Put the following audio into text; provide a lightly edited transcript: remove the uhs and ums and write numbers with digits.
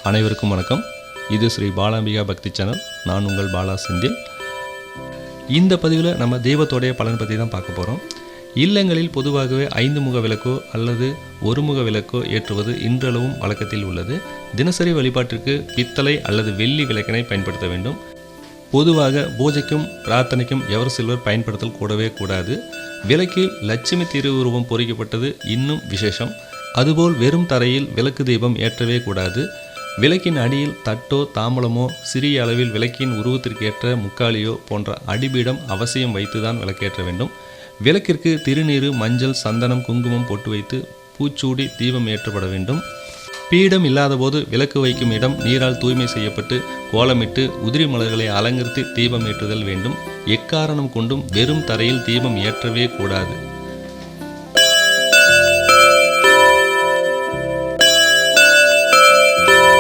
அனைவருக்கும் வணக்கம். இது ஸ்ரீ பாலாம்பிகா பக்தி சேனல். நான் உங்கள் பாலா செந்தில். இந்த பதிவில் நம்ம தெய்வத்தோடைய பலன் பற்றி தான் பார்க்க போகிறோம். இல்லங்களில் பொதுவாகவே 5 முக விளக்கோ அல்லது ஒரு முக விளக்கோ ஏற்றுவது இன்றளவும் வழக்கத்தில் உள்ளது. தினசரி வழிபாட்டிற்கு பித்தளை அல்லது வெள்ளி விளக்கினை பயன்படுத்த வேண்டும். பொதுவாக பூஜைக்கும் பிரார்த்தனைக்கும் எவர் சில்வர் பயன்படுத்தல் கூடவே கூடாது. விளக்கில் லட்சுமி திருவுருவம் பொறிக்கப்பட்டது இன்னும் விசேஷம். அதுபோல் வெறும் தரையில் விளக்கு தீபம் ஏற்றவே கூடாது. விளக்கின் அடியில் தட்டோ தாம்பலமோ சிறிய அளவில் விளக்கின் உருவத்திற்கேற்ற முக்காலியோ போன்ற அடிபீடம் அவசியம் வைத்துதான் விளக்கேற்ற வேண்டும். விளக்கிற்கு திருநீறு, மஞ்சள், சந்தனம், குங்குமம் பொட்டு வைத்து பூச்சூடி தீபம் ஏற்றப்பட வேண்டும். பீடம் இல்லாத போது விளக்கு வைக்கும் இடம் நீரால் தூய்மை செய்யப்பட்டு கோலமிட்டு உதிரி மலர்களை அலங்கரித்து தீபம் ஏற்றுதல் வேண்டும். எக்காரணம் கொண்டும் வெறும் தரையில் தீபம் ஏற்றவே கூடாது.